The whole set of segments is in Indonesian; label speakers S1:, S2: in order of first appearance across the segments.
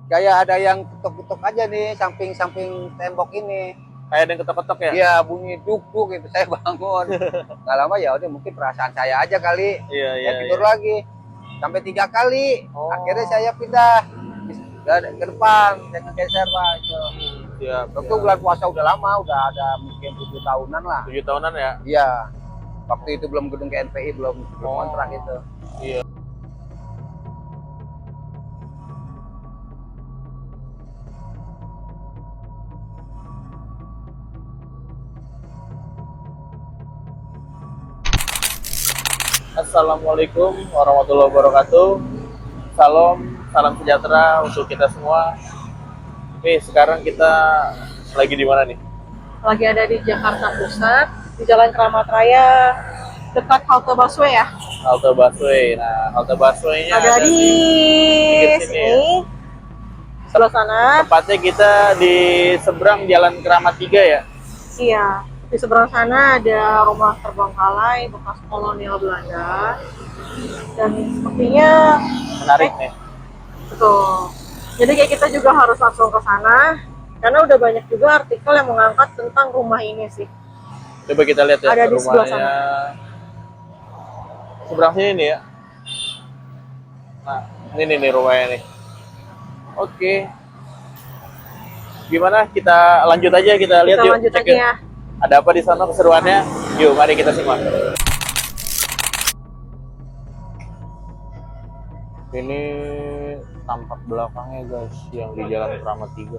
S1: kayak ada yang ketok-ketok aja nih samping tembok ini.
S2: Kayak ada yang ketok-ketok ya?
S1: Iya, bunyi duk-duk gitu. Saya bangun. Nggak lama ya udah mungkin perasaan saya aja kali.
S2: Iya,
S1: Saya
S2: iya,
S1: tidur
S2: iya.
S1: lagi sampai 3 kali.
S2: Oh.
S1: Akhirnya saya pindah ke depan, saya ngegeser Pak. Itu.
S2: Iya.
S1: Waktu bulan puasa udah lama, udah ada mungkin 7 tahunan lah.
S2: 7 tahunan ya?
S1: Iya. Waktu itu belum gedung KNPI, belum kontrak itu.
S2: Iya. Assalamualaikum warahmatullahi wabarakatuh. Salam sejahtera untuk kita semua. Nih, sekarang kita lagi di mana nih?
S3: Lagi ada di Jakarta Pusat, di Jalan Keramat Raya, dekat halte busway ya.
S2: Halte busway. Nah, halte busway-nya
S3: Ada di
S2: pinggir sini ya.
S3: sini, sebelah sana.
S2: Tepatnya kita di seberang Jalan Keramat 3 ya.
S3: Iya, di seberang sana ada rumah terbengkalai bekas kolonial Belanda. Dan sepertinya
S2: Menarik nih.
S3: betul. Jadi kayak kita juga harus langsung ke sana, karena udah banyak juga artikel yang mengangkat tentang rumah ini sih.
S2: Coba kita lihat ya
S3: Ada di sebelah
S2: rumahnya. Seberang sini nih ya. Nah, ini nih rumahnya nih. Oke. Gimana? Kita lanjut aja, kita lihat
S3: Kita
S2: yuk.
S3: lanjut
S2: Cek
S3: aja
S2: yuk.
S3: ya.
S2: Ada apa di sana keseruannya? Yuk, mari kita simak. Ini tampak belakangnya guys, yang di Jalan Keramat 3.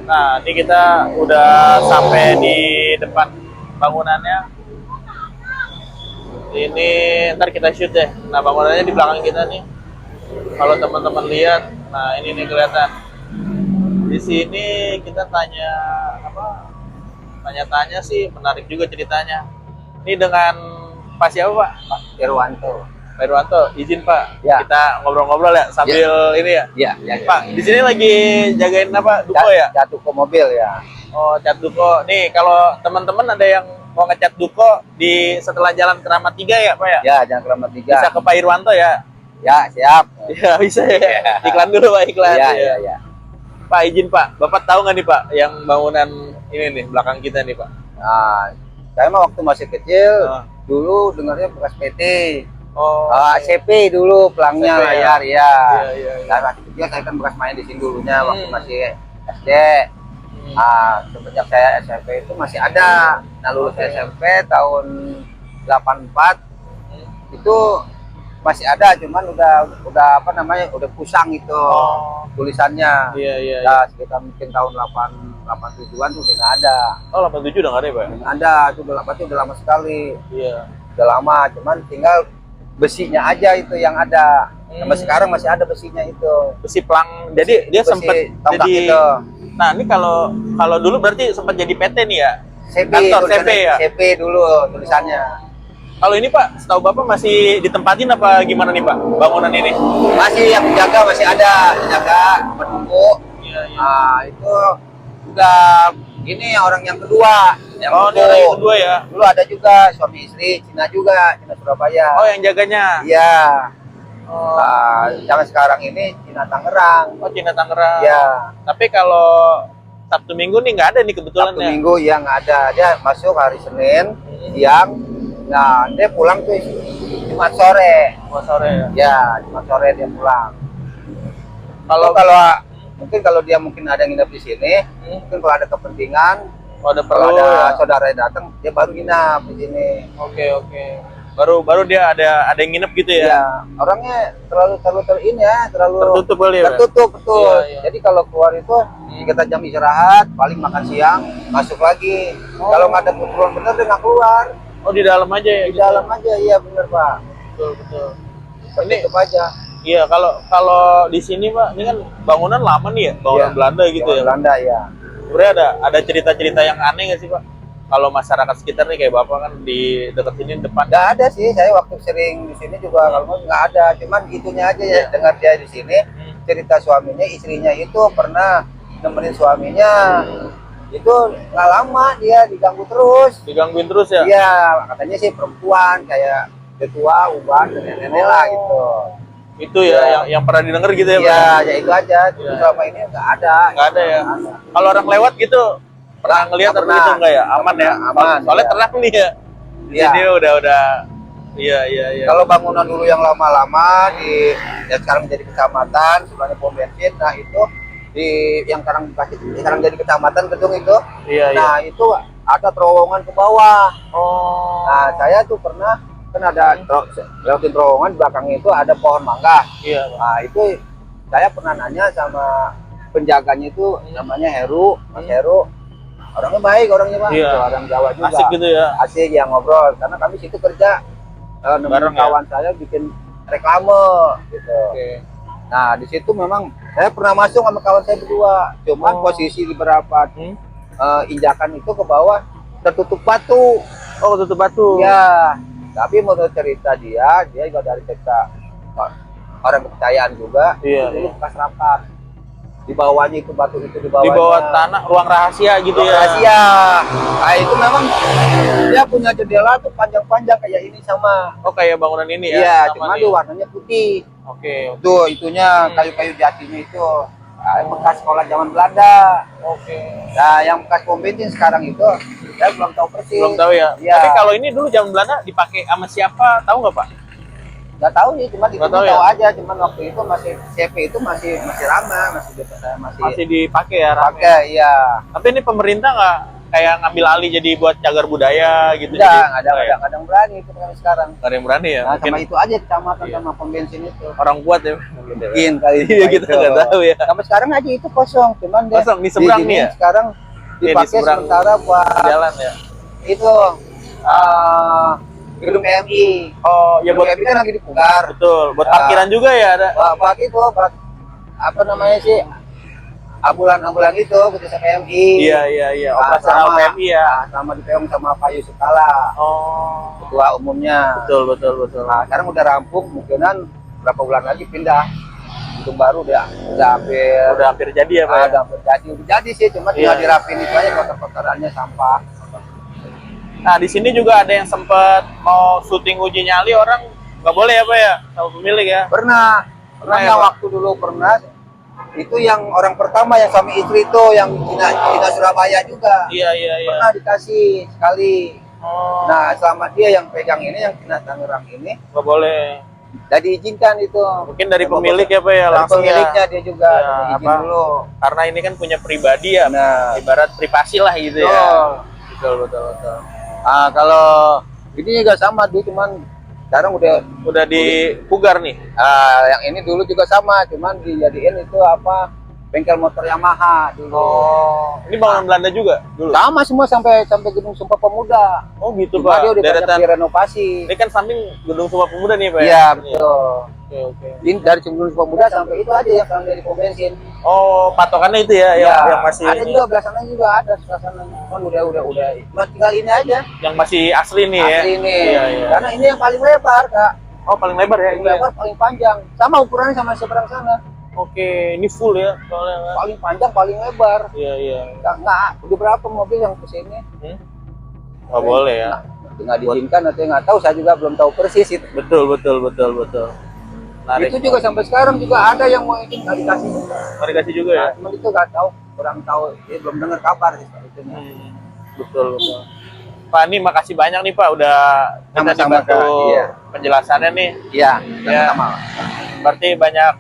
S2: Nah, ini kita udah sampai di depan bangunannya. Ini ntar kita shoot deh. Nah, bangunannya di belakang kita nih. Kalau teman-teman lihat, nah ini nih kelihatan. Di sini kita tanya-tanya sih, menarik juga ceritanya. Ini dengan Pak siapa Pak?
S1: Pak Irwanto.
S2: Pak Irwanto, izin Pak,
S1: Ya.
S2: kita ngobrol-ngobrol ya sambil ini ya.
S1: Iya, ya.
S2: Pak, di sini lagi jagain apa? Duko ya?
S1: Jatuh ke mobil ya.
S2: Oh, cat duko. Nih, kalau teman-teman ada yang mau ngecat duko di setelah Jalan Keramat 3 ya, Pak ya?
S1: Ya, jangan Keramat 3.
S2: Bisa ke Pak Irwanto ya?
S1: Ya, siap.
S2: Iya, bisa ya.
S1: Iya.
S2: Iklan dulu, Pak, iklan.
S1: Iya,
S2: Ya.
S1: iya, iya.
S2: Pak, izin Pak. Bapak tahu nggak nih, Pak, yang bangunan ini nih, belakang kita nih, Pak?
S1: Nah, saya mah waktu masih kecil,
S2: Oh.
S1: dulu dengarnya bekas PT.
S2: Oh,
S1: CP dulu pelangnya
S2: CP ya?
S1: layar ya.
S2: Iya, iya, iya.
S1: Saya masih kecil, saya kan bekas main di sini dulunya waktu masih SD. Semenjak saya SMP itu masih ada. Nah, lulus SMP tahun 84 itu masih ada, cuman udah apa namanya, udah kusang itu
S2: Oh.
S1: tulisannya.
S2: Iya, iya, iya.
S1: Ya sekitar mungkin tahun 87-an tuh udah nggak ada.
S2: Oh, 87 udah nggak ada ya, Pak?
S1: Ada, itu udah lama sekali.
S2: Iya.
S1: Udah lama, cuman tinggal besinya aja itu yang ada. Sampai sekarang masih ada besinya itu.
S2: Besi pelang. Jadi dia
S1: Besi
S2: sempat
S1: tonggak
S2: jadi.
S1: itu.
S2: Nah, ini kalau dulu berarti sempat jadi PT nih ya?
S1: CP,
S2: Kantor CP
S1: tulisannya
S2: ya?
S1: CP dulu tulisannya.
S2: Kalau ini Pak, setahu Bapak masih ditempatin apa gimana nih Pak, bangunan ini?
S1: Masih yang jaga, masih ada jaga menunggu.
S2: Iya, iya.
S1: Nah, itu udah ini orang yang kedua. Yang
S2: Oh, ini orang yang kedua ya?
S1: Dulu ada juga suami istri, Cina juga, Cina Surabaya.
S2: Oh, yang jaganya?
S1: Iya.
S2: Oh,
S1: Jangan sekarang ini Cina Tangerang.
S2: oh Cina Tangerang.
S1: Iya.
S2: Tapi kalau Sabtu Minggu nih nggak ada nih kebetulan
S1: Sabtu
S2: ya?
S1: Minggu yang ada, dia masuk hari Senin siang. Nah, dia pulang tuh Jumat sore.
S2: Oh, sore ya?
S1: Ya, Jumat sore dia pulang.
S2: Kalau
S1: Mungkin kalau dia mungkin ada yang nginep di sini, mungkin kalau ada kepentingan,
S2: ada
S1: kalau
S2: perlu
S1: ada
S2: ya?
S1: saudara yang datang, dia baru nginap di sini.
S2: Oke, oke. Baru dia ada yang nginep gitu ya?
S1: Ya, orangnya terlalu
S2: Tertutup kali ya? Pak?
S1: tertutup betul.
S2: Iya, iya.
S1: Jadi kalau keluar itu kita jam istirahat, paling makan siang, masuk lagi. Kalau nggak ada keperluan bener dia nggak keluar.
S2: Oh, di dalam aja ya?
S1: Di dalam aja, iya bener Pak.
S2: Betul, betul.
S1: Tertutup aja.
S2: Iya, kalau di sini Pak, ini kan bangunan lama nih ya, bangunan
S1: Iya.
S2: Belanda gitu
S1: Bangunan
S2: ya.
S1: Belanda ya.
S2: Sebenarnya ada cerita-cerita yang aneh nggak sih Pak? kalau masyarakat sekitar nih kayak bapak kan di dekat sini depan.
S1: Nggak ada sih, saya waktu sering di sini juga kalau nggak ada, cuman itunya aja ya, dengar dia di sini cerita suaminya, istrinya itu pernah nemenin suaminya, itu nggak lama dia diganggu terus.
S2: Digangguin terus ya?
S1: Iya, katanya sih perempuan kayak ketua, uban, nenek-nenek lah gitu.
S2: Itu ya yang pernah didengar gitu ya?
S1: Iya, ya itu aja. Selama ini nggak ada.
S2: Nggak ada ya? Kalau orang lewat gitu pernah ngelihat atau
S1: pernah.
S2: gitu enggak ya? Aman ya?
S1: Aman,
S2: Soalnya
S1: iya.
S2: terang nih ya. Di
S1: Iya.
S2: sini udah. Iya.
S1: Kalau bangunan dulu yang lama-lama di yang sekarang menjadi kecamatan, sebelahnya pom bensin, nah itu di yang sekarang jadi kecamatan gedung itu.
S2: Iya.
S1: Nah, itu ada terowongan ke bawah.
S2: Oh.
S1: Nah, saya tuh pernah kan ada lewatin terowongan, di belakangnya itu ada pohon mangga.
S2: Iya.
S1: Nah, itu saya pernah nanya sama penjaganya itu, namanya Heru, Mas Heru. Orangnya baik, orangnya Pak.
S2: Iya.
S1: Orang Jawa juga.
S2: Asik gitu ya?
S1: Asik ya ngobrol, karena kami situ kerja nemenin
S2: Bareng ya?
S1: kawan saya bikin reklame gitu.
S2: Oke.
S1: Nah, di situ memang saya pernah masuk sama kawan saya berdua. Cuman posisi di beberapa injakan itu ke bawah tertutup batu.
S2: Oh, tutup batu.
S1: Ya, tapi menurut cerita dia juga dari cerita orang kepercayaan juga.
S2: Iya,
S1: Itu
S2: iya.
S1: bekas rapat. Di bawahnya itu batu itu di
S2: Di
S1: bawahnya.
S2: bawah tanah, ruang rahasia gitu
S1: Ruang
S2: ya?
S1: rahasia. Nah, itu memang dia punya jendela tuh panjang-panjang kayak ini sama.
S2: Oh, kayak bangunan ini ya?
S1: Iya,
S2: Sama
S1: cuma
S2: nih.
S1: tuh warnanya putih.
S2: Oke.
S1: Tuh itunya kayu-kayu jatinya itu. Nah, bekas sekolah zaman Belanda.
S2: Oke.
S1: Nah, yang bekas pom bensin sekarang itu saya belum tahu persis.
S2: Belum tahu ya?
S1: Iya.
S2: Tapi kalau ini dulu zaman Belanda dipakai sama siapa? Tahu nggak Pak?
S1: Nggak tahu sih, cuma itu
S2: Nggak tahu
S1: tahu
S2: ya?
S1: aja. Cuman waktu itu masih CP itu masih lama,
S2: Masih dipakai ya? Rame.
S1: pakai, iya.
S2: Tapi ini pemerintah nggak kayak ngambil alih jadi buat cagar budaya gitu?
S1: Udah,
S2: Jadi,
S1: nggak ada kadang berani itu kami sekarang.
S2: nggak ada yang berani ya?
S1: Nah,
S2: Mungkin
S1: sama itu aja kecamatan
S2: Iya.
S1: sama pom bensin itu.
S2: orang kuat ya? Mungkin ya.
S1: Mungkin kali
S2: Iya, kita
S1: itu.
S2: nggak tahu ya.
S1: Sampai sekarang aja itu kosong, cuman dia
S2: Kosong, di seberang nih ya?
S1: Sekarang
S2: Iya, di
S1: dipakai
S2: seberang
S1: sementara buat
S2: Jalan ya?
S1: itu gedung PMI.
S2: Oh, ya
S1: Gedung
S2: buat
S1: PMI kan lagi dipugar.
S2: betul. Buat parkiran juga ya ada?
S1: Buat itu, buat apa namanya sih? Ambulan-ambulan itu ketika PMI.
S2: Iya. Operasional PMI ya?
S1: Sama di PMI sama Pak Yusuf Kala,
S2: Oh,
S1: ketua umumnya.
S2: betul.
S1: Nah, sekarang udah rampung, mungkinan berapa bulan lagi pindah. Gedung baru udah
S2: Udah hampir jadi ya Pak ya?
S1: ada hampir jadi sih, cuma tinggal
S2: Iya.
S1: dirapin itu aja kotor-kotorannya, sampah.
S2: Nah, di sini juga ada yang sempat mau syuting uji nyali, orang nggak boleh ya Pak ya? Sama pemilik ya?
S1: Pernah
S2: Pernah ya,
S1: yang
S2: Pak?
S1: waktu dulu pernah itu yang orang pertama yang suami istri itu yang Cina Surabaya juga
S2: Iya.
S1: pernah dikasih sekali.
S2: Oh,
S1: Nah, selama dia yang pegang ini, yang Cina Tangerang ini,
S2: nggak boleh.
S1: udah diizinkan itu.
S2: Mungkin dari pemilik ya Pak ya?
S1: Dari
S2: Langsung
S1: pemiliknya
S2: ya?
S1: dia juga
S2: Ya,
S1: izin
S2: apa?
S1: dulu.
S2: Karena ini kan punya pribadi ya,
S1: Nah,
S2: ibarat privasi lah gitu ya.
S1: betul.
S2: Betul.
S1: Ah, kalau ini juga sama dia, cuman sekarang
S2: Udah dipugar nih.
S1: yang ini dulu juga sama, cuman dijadiin itu apa, bengkel motor Yamaha dulu.
S2: Oh, ini bangunan Belanda juga dulu.
S1: Sama semua sampai gedung Sumpah Pemuda.
S2: Oh gitu
S1: Cuma dia
S2: Pak.
S1: udah banyak
S2: Deretan.
S1: direnovasi.
S2: Ini kan samping gedung Sumpah Pemuda nih Pak. ya?
S1: Iya, betul.
S2: Oke.
S1: Ini dari gedung Sumpah Pemuda sampai itu aja yang sekarang dari pom bensin.
S2: Oh, patokannya itu ya,
S1: Iya,
S2: yang masih
S1: ada juga belah sana juga ada, sebelah sana. Cuman udah. Cuma tinggal ini aja.
S2: yang masih asli nih ya.
S1: Asli ini.
S2: Iya.
S1: Karena ini yang paling lebar, Kak.
S2: Oh, paling lebar ya
S1: Paling
S2: ini.
S1: lebar, paling panjang. Sama ukurannya sama seberang sana.
S2: Oke, ini full ya soalnya. Kan?
S1: Paling panjang, paling lebar.
S2: Iya.
S1: Nggak, udah berapa mobil yang kesini?
S2: Nggak boleh ya.
S1: Nggak diizinkan atau nggak tahu, saya juga belum tahu persis itu.
S2: Betul. Menarik.
S1: Itu juga sampai sekarang juga ada yang mau izin, nggak dikasih.
S2: Nggak dikasih juga ya.
S1: Nah, cuman itu nggak tahu, kurang tahu, dia belum dengar kabar sih soal itu.
S2: Betul. Pak, ini makasih banyak nih Pak udah kita
S1: Sama-sama,
S2: dibantu
S1: Kak. Iya.
S2: penjelasannya nih.
S1: Iya,
S2: Ya.
S1: sama-sama.
S2: Berarti banyak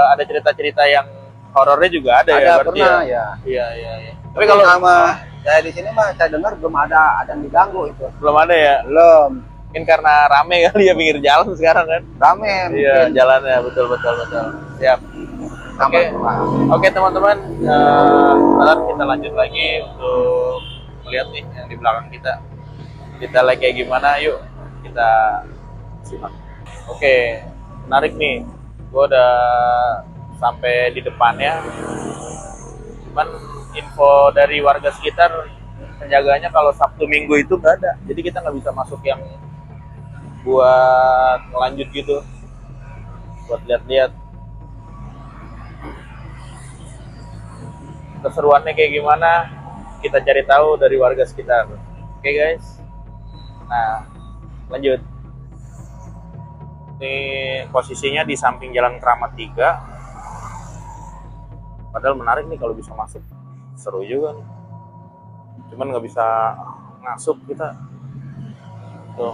S2: ada cerita-cerita yang horornya juga ada, ya
S1: Ada
S2: berarti
S1: pernah
S2: ya.
S1: ya.
S2: Iya.
S1: Tapi kalau sama saya di sini mah saya dengar belum ada yang diganggu itu.
S2: belum ada ya.
S1: Belum.
S2: Mungkin karena rame kali ya pinggir jalan sekarang kan.
S1: Rame.
S2: Iya,
S1: mungkin.
S2: jalannya betul. Siap.
S1: Sama
S2: Oke.
S1: semua.
S2: Oke teman-teman, ntar kita lanjut lagi untuk melihat nih yang di belakang kita. Kita lagi kayak gimana, yuk kita simak. Oke, menarik nih. Gue udah sampai di depannya. Cuman info dari warga sekitar penjaganya kalau Sabtu Minggu itu nggak ada, jadi kita nggak bisa masuk yang buat ngelanjut gitu, buat lihat-lihat keseruannya kayak gimana, kita cari tahu dari warga sekitar. Oke guys, nah lanjut. Ini posisinya di samping Jalan Keramat 3. Padahal menarik nih kalau bisa masuk, seru juga nih. Cuman nggak bisa masuk kita. Tuh.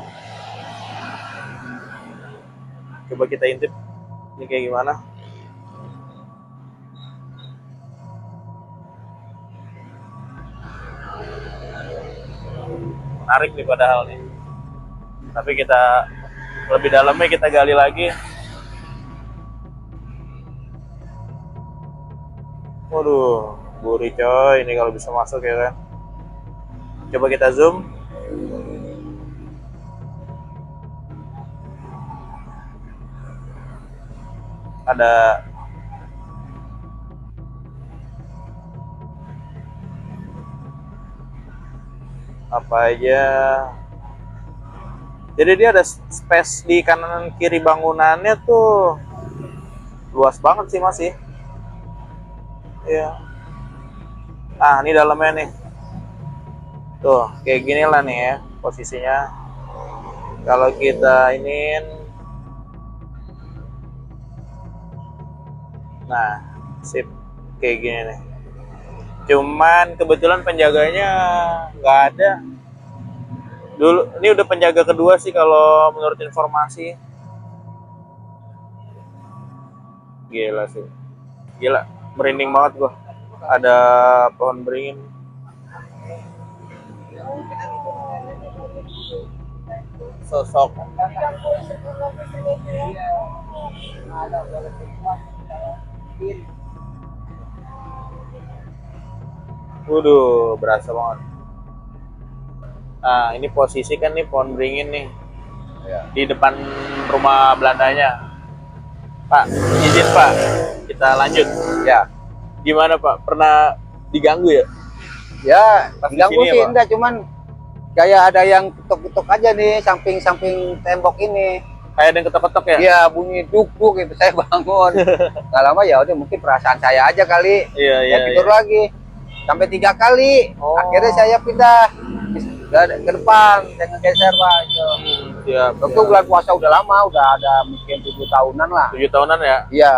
S2: Coba kita intip ini kayak gimana. Menarik nih padahal nih. Tapi kita lebih dalamnya kita gali lagi. Waduh, gurih coy ini kalau bisa masuk ya kan. Coba kita zoom. Ada apa aja. Jadi dia ada space di kanan kiri bangunannya tuh luas banget sih masih. Iya. Nah, ini dalamnya nih. Tuh, kayak gini lah nih ya posisinya. Kalau kita iniin, nah, sip, kayak gini nih. Cuman kebetulan penjaganya nggak ada. Dulu, ini udah penjaga kedua sih kalau menurut informasi. Gila sih, gila, merinding banget gua. Ada pohon beringin. Sosok. Waduh, berasa banget. Nah, ini posisi kan nih pohon beringin nih.
S1: Ya.
S2: Di depan rumah Belandanya. Pak, izin Pak, kita lanjut.
S1: Ya.
S2: Gimana Pak? Pernah diganggu ya?
S1: Ya,
S2: Pas di
S1: ganggu
S2: sini ya,
S1: sih
S2: Pak?
S1: enggak, cuman kayak ada yang ketuk-ketuk aja nih samping-samping tembok ini.
S2: Kayak ada yang ketok-ketok ya?
S1: Iya, bunyi duk-duk gitu, saya bangun. Nggak lama ya udah mungkin perasaan saya aja kali.
S2: Iya,
S1: Ya tidur lagi. Sampai 3 kali.
S2: Oh.
S1: Akhirnya saya pindah ke depan, saya ngegeser Pak itu.
S2: Siap.
S1: Waktu bulan puasa udah lama, udah ada mungkin 7 tahunan lah.
S2: 7 tahunan ya?
S1: Iya.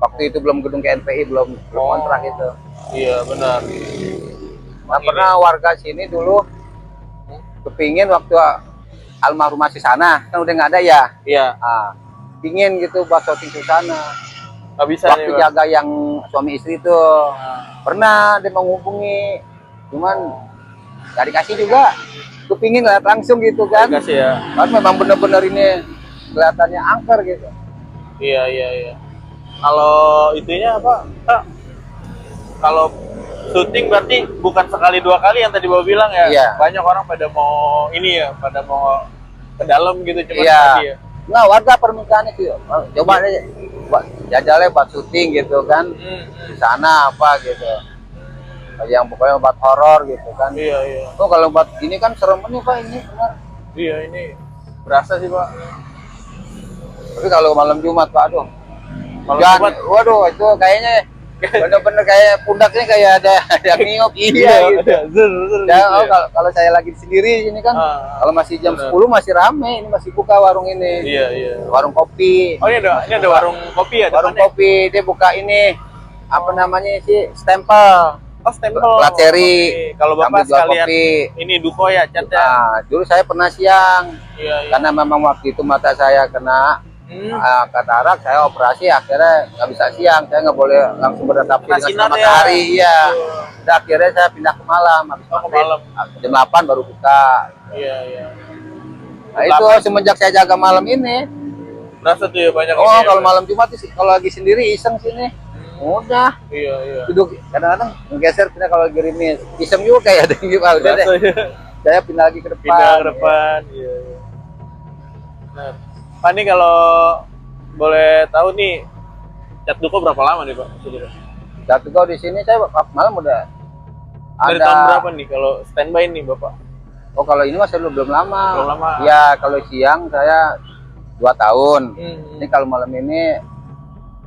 S1: Waktu itu belum gedung KNPI, belum kontrak itu.
S2: Iya, benar.
S1: Nah, pernah warga sini dulu kepingin waktu almarhum masih sana, kan udah nggak ada ya.
S2: Iya,
S1: Ah, pingin gitu buat syuting di sana.
S2: nggak bisa
S1: Waktu
S2: nih, Pak.
S1: jaga yang suami istri tuh pernah dia menghubungi, cuman nggak dikasih juga. Kepingin lihat langsung gitu kan.
S2: Kasih ya.
S1: Kan memang bener-bener ini kelihatannya angker gitu.
S2: Iya, iya, iya. Kalau itunya apa? Kak? Kalau syuting berarti bukan sekali 2 kali yang tadi Bapak bilang ya?
S1: Iya.
S2: Banyak orang pada mau ini ya, pada mau ke dalam gitu cuma
S1: Iya.
S2: tadi ya.
S1: Nah, warga permintaan itu coba deh buat jajalnya buat syuting gitu kan. Di sana apa gitu. Yang pokoknya buat horor gitu kan.
S2: Iya, iya.
S1: Oh, kalau buat ini kan serem nih Pak, ini benar.
S2: Iya, ini berasa sih, Pak.
S1: Tapi kalau malam Jumat Pak, aduh.
S2: Malam
S1: Jangan,
S2: Jumat?
S1: waduh itu kayaknya bener-bener kayak pundaknya kayak ada yang niup. Iya gitu. Ya, oh, kalau saya lagi sendiri ini kan, kalau masih jam
S2: bener.
S1: 10 masih rame, ini masih buka warung ini.
S2: Iya, iya.
S1: Warung kopi.
S2: Oh, ini ada warung kopi ya
S1: Warung
S2: depannya?
S1: kopi, dia buka ini apa namanya sih, stempel.
S2: Oh, stempel.
S1: Plat seri.
S2: Oke. Kalau Bapak
S1: Sambil jual
S2: sekalian
S1: kopi.
S2: ini duko ya, catnya.
S1: Nah, dulu saya pernah siang,
S2: Iya, iya.
S1: karena memang waktu itu mata saya kena katarak, saya operasi, akhirnya nggak bisa siang, saya nggak boleh langsung beradaptasi
S2: Kena
S1: dengan
S2: sinar
S1: sinar
S2: ya?
S1: matahari. Iya. Udah akhirnya saya pindah ke malam, habis
S2: Oh, ke
S1: maghrib.
S2: malam.
S1: Jam 8 baru buka.
S2: Iya, iya.
S1: Nah itu semenjak saya jaga malam ini.
S2: Berasa tuh ya banyak
S1: Oh,
S2: ini ya,
S1: kalau
S2: Pak?
S1: malam Jumat sih, kalau lagi sendiri iseng sini, udah
S2: Iya, iya.
S1: duduk, kadang-kadang menggeser, pindah kalau gerimis iseng juga kayak ada yang gimana. Udah deh,
S2: Berasa ya.
S1: saya pindah lagi ke depan.
S2: Pindah ke depan. Iya, iya. Nah, Pak nih kalau boleh tahu nih, cat duko berapa lama nih Pak?
S1: Satu kau di sini saya malam udah
S2: Dari
S1: Ada.
S2: tahun berapa nih kalau standby nih Bapak?
S1: Oh kalau ini masih belum lama.
S2: Belum lama.
S1: Ya kalau siang saya 2 tahun.
S2: Hmm.
S1: Ini kalau malam ini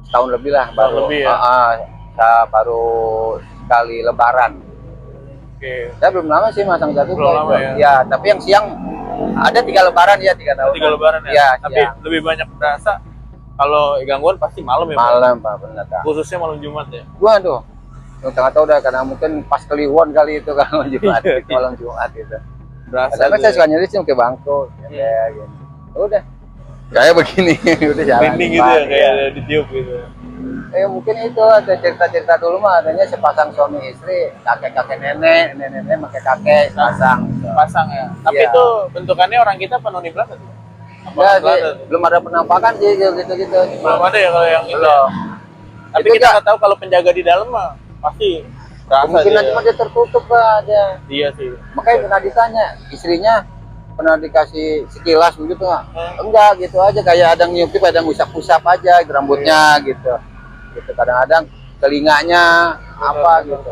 S1: setahun lebih lah
S2: Setahun
S1: baru.
S2: lebih ya?
S1: Saya baru sekali Lebaran.
S2: Oke.
S1: Saya belum lama sih masang jatuh.
S2: Belum lama ya?
S1: Ya tapi yang siang ada 3 Lebaran ya 3 tahun.
S2: 3 Lebaran ya?
S1: Ya,
S2: Tapi
S1: siang.
S2: lebih banyak berasa kalau gangguan pasti malam ya Pak?
S1: Malam Pak benar Kak.
S2: Khususnya malam Jumat ya?
S1: Waduh, nggak tahu dah karena mungkin pas Kliwon kali itu kalau Jumat,
S2: Iya,
S1: itu malam Jumat itu.
S2: Berasa
S1: Kadang
S2: tuh
S1: saya
S2: ya.
S1: suka nyari sih pakai bangku, ya gitu. Udah, kayak begini, udah jalan.
S2: Merinding gitu ya, kayak ditiup gitu.
S1: Mungkin itu ada cerita-cerita dulu mah adanya sepasang suami istri, kakek-kakek nenek, nenek-nenek pakai kakek pasang.
S2: Pasang ya. Tapi
S1: Iya.
S2: itu bentukannya orang kita penghuni Belanda tuh. Apa
S1: Ya,
S2: orang Belanda tuh?
S1: belum ada penampakan sih gitu-gitu.
S2: Belum ada ya kalau yang itu.
S1: Belum.
S2: Tapi
S1: Itu
S2: kita
S1: Kak,
S2: nggak tahu kalau penjaga di dalam mah pasti berasa
S1: kemungkinan
S2: dia.
S1: cuma dia tertutup Pak aja.
S2: Iya sih.
S1: Makanya pernah ditanya istrinya, pernah dikasih sekilas begitu nggak? Enggak gitu aja, kayak ada ngintip, ada ngusap-usap aja rambutnya gitu. Gitu kadang-kadang telinganya apa gitu.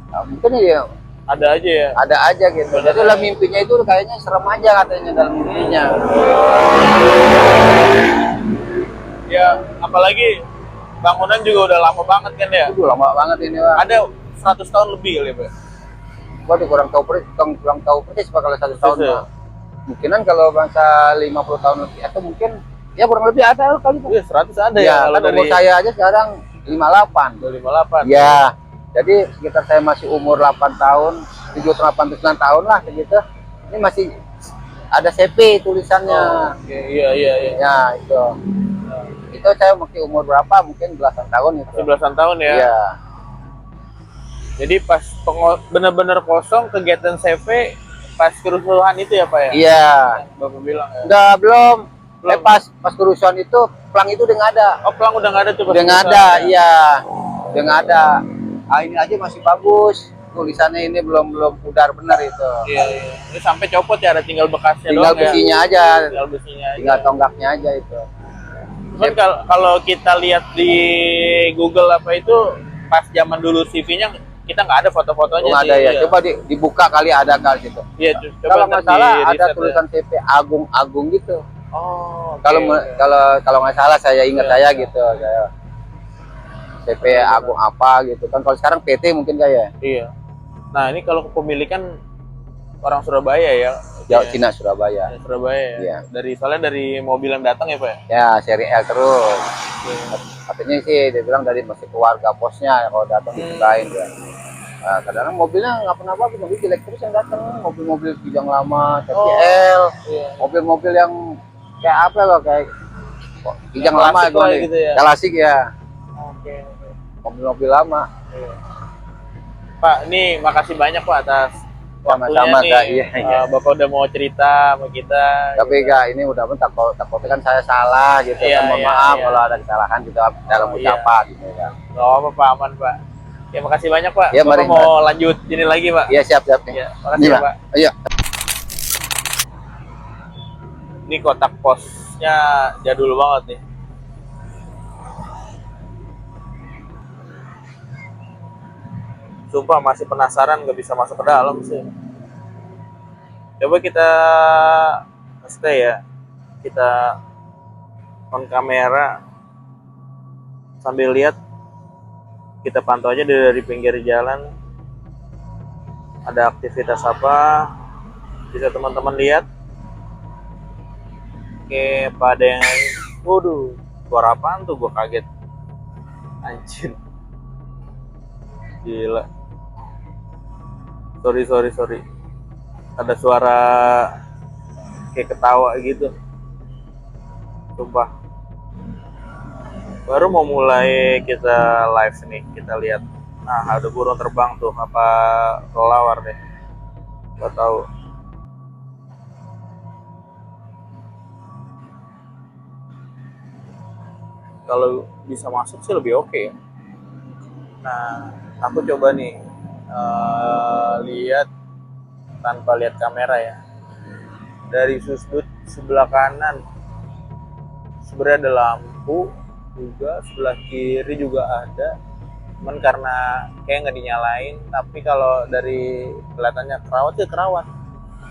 S1: Nah, mungkin ya
S2: Ada aja ya.
S1: ada aja gitu. Jadi dalam mimpinya itu kayaknya serem aja katanya dalam mimpinya.
S2: Ya, apalagi bangunan juga udah lama banget kan ya.
S1: Itu lama banget ini Pak.
S2: Ada 100 tahun lebih kali ya, Pak.
S1: Waduh kurang tahu persis Pak kalau 1 tahun.
S2: Persis ya?
S1: Pak. Mungkinan kalau bangsa 50 tahun lebih atau mungkin ya kurang lebih ada kali Pak.
S2: Iya, 100 ada ya,
S1: Ya,
S2: kalau
S1: kan
S2: dari
S1: umur saya aja sekarang 58.
S2: 58.
S1: Ya, jadi sekitar saya masih umur 8 tahun, 7, 8, 9 tahun lah segitu. Ini masih ada CP tulisannya.
S2: Oke, iya.
S1: Ya, itu. Itu saya masih umur berapa? Mungkin belasan tahun itu.
S2: 11-an tahun ya.
S1: Iya.
S2: Jadi pas bener-bener kosong kegiatan CV pas kerusuhan itu ya Pak ya?
S1: Iya.
S2: Bapak bilang ya.
S1: Udah belum.
S2: Belum.
S1: Pas kerusuhan itu pelang itu udah nggak ada.
S2: Oh, pelang udah nggak ada tuh pas
S1: Udah nggak
S2: kerusuhan,
S1: ada, iya. Udah nggak ada. Ah ini aja masih bagus. Tulisannya ini belum pudar benar itu.
S2: Iya. Ini sampai copot ya, ada tinggal bekasnya
S1: Tinggal
S2: doang ya?
S1: besinya aja.
S2: Tinggal besinya aja.
S1: Tinggal tonggaknya aja itu.
S2: Cuman kalau kita lihat di Google apa itu pas zaman dulu CV-nya kita nggak ada foto-fotonya
S1: Nggak
S2: sih.
S1: ada ya.
S2: Iya.
S1: Coba dibuka kali ada kali gitu.
S2: Iya, coba
S1: Kalau
S2: ntar
S1: nggak salah
S2: di
S1: ada
S2: riset ya.
S1: tulisan CP Agung gitu.
S2: Oh, oke.
S1: Kalau nggak salah saya ingat
S2: Iya,
S1: saya
S2: iya.
S1: gitu. Saya CP Agung apa gitu kan. Kalau sekarang PT mungkin kayak
S2: Iya. Nah, ini kalau kepemilikan orang Surabaya ya.
S1: Jawa
S2: Iya.
S1: Cina Surabaya.
S2: Ya, Surabaya ya.
S1: Iya.
S2: Soalnya dari mobil yang datang ya, Pak ya?
S1: Ya seri L terus.
S2: Iya.
S1: Katanya sih dia bilang dari masih keluarga posnya kalau datang dibukain ya. Nah, kadang-kadang mobilnya nggak pernah bagus, mobil jelek terus yang datang, mobil-mobil kijang lama, TCL,
S2: Iya.
S1: mobil-mobil yang kayak apa loh kayak kijang
S2: Yang
S1: lama
S2: klasik lah
S1: gimana?
S2: gitu ya.
S1: Klasik ya,
S2: Oke.
S1: mobil-mobil lama.
S2: Iya. Pak, ini makasih banyak Pak atas waktunya
S1: Sama-sama,
S2: nih.
S1: Kak. Iya, iya.
S2: Bapak udah mau cerita sama kita.
S1: Tapi Kak, ini mudah-mudahan takutnya kan saya salah gitu
S2: Iya,
S1: kan, mohon
S2: iya,
S1: maaf
S2: iya.
S1: kalau ada kesalahan gitu dalam
S2: Oh, iya.
S1: ucapan gitu kan.
S2: Gak apa Pak, aman Pak. Ya makasih banyak Pak.
S1: Iya,
S2: Bapak
S1: mari,
S2: mau lanjut ini lagi Pak.
S1: Iya siap nih.
S2: Iya, makasih ya, Pak.
S1: Iya.
S2: Ini kotak posnya jadul banget nih. Sumpah masih penasaran nggak bisa masuk ke dalam sih. Coba kita stay ya. Kita on kamera sambil lihat. Kita pantau aja dari pinggir jalan. Ada aktivitas apa? Bisa teman-teman lihat. Oke, pada yang waduh, suara apaan tuh? Gue kaget. Anjir. Gila. Sorry. Ada suara kayak ketawa gitu. Sumpah. Baru mau mulai kita live nih, kita lihat. Nah, ada burung terbang tuh, apa kelelawar deh. Gak tahu. Kalau bisa masuk sih lebih oke ya. Nah, aku coba nih lihat tanpa lihat kamera ya. Dari sudut sebelah kanan sebenarnya ada lampu juga, sebelah kiri juga ada. cuman karena kayak nggak dinyalain. Tapi kalau dari kelihatannya kerawat sih kerawat,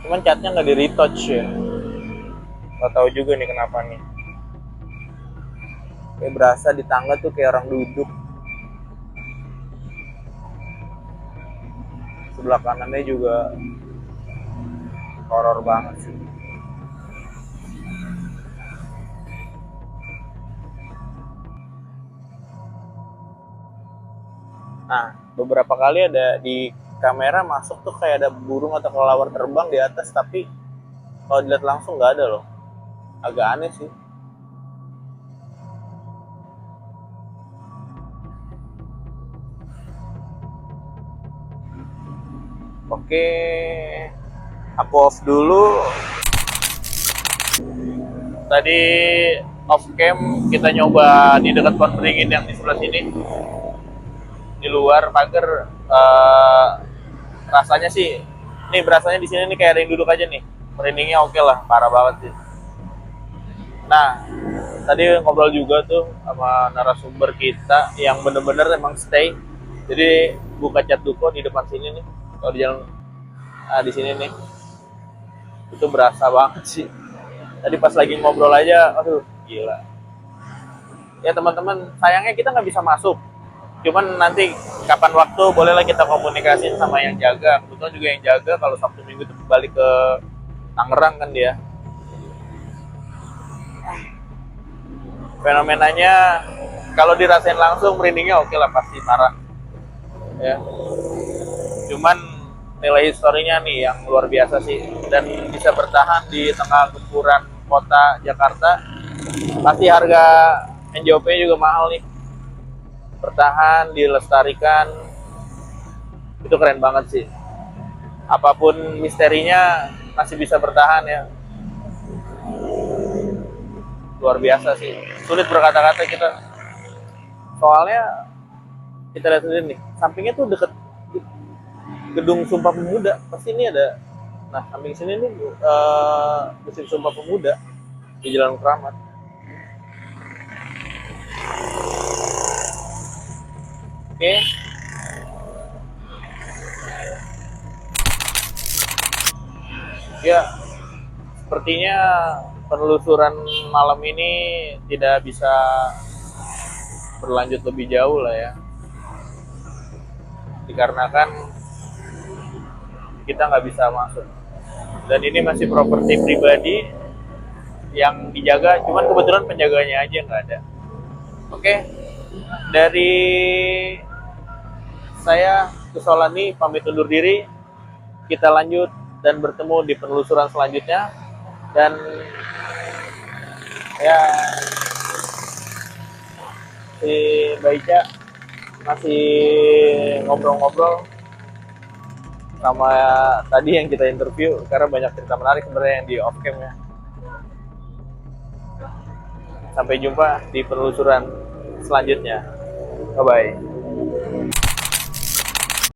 S2: cuman catnya nggak di retouch ya. Nggak tahu juga nih kenapa nih, kayak berasa di tangga tuh kayak orang duduk. Sebelah kanannya juga horor banget sih. Nah, beberapa kali ada di kamera masuk tuh kayak ada burung atau kelelawar terbang di atas, tapi kalau dilihat langsung nggak ada loh. Agak aneh sih. Oke, aku off dulu. Tadi off cam kita nyoba di dekat pohon beringin yang di sebelah sini. Di luar pagar, rasanya sih, nih berasanya di sini nih kayak ada yang duduk aja nih. Merindingnya oke lah, parah banget sih. Nah, tadi ngobrol juga tuh sama narasumber kita yang bener-bener emang stay. Jadi buka chat duko di depan sini nih, kalau di jalan di sini nih, itu berasa banget sih. Tadi pas lagi ngobrol aja, aduh gila. Ya teman-teman, sayangnya kita nggak bisa masuk. Cuman nanti kapan waktu bolehlah kita komunikasiin sama yang jaga. Kebetulan juga yang jaga kalau Sabtu Minggu itu balik ke Tangerang kan dia. Fenomenanya kalau dirasain langsung merindingnya oke lah, pasti parah. Ya. Cuman nilai historinya nih yang luar biasa sih, dan bisa bertahan di tengah gempuran kota Jakarta. Pasti harga NJOP juga mahal nih. Bertahan, dilestarikan, itu keren banget sih. Apapun misterinya masih bisa bertahan ya. Luar biasa sih. Sulit berkata-kata kita. Soalnya kita lihat sendiri nih, sampingnya tuh deket gedung Sumpah Pemuda. Pasti ini ada. Nah, samping sini nih Museum Sumpah Pemuda di Jalan Keramat. Oke. Ya, sepertinya penelusuran malam ini tidak bisa berlanjut lebih jauh lah ya. Dikarenakan kita nggak bisa masuk. Dan ini masih properti pribadi yang dijaga, cuman kebetulan penjaganya aja nggak ada. Oke, dari saya Kusolani pamit undur diri. Kita lanjut dan bertemu di penelusuran selanjutnya. Dan ya, si Mbak Ica masih ngobrol-ngobrol sama tadi yang kita interview, karena banyak cerita menarik sebenarnya yang di off cam ya. Sampai jumpa di penelusuran selanjutnya. Bye bye.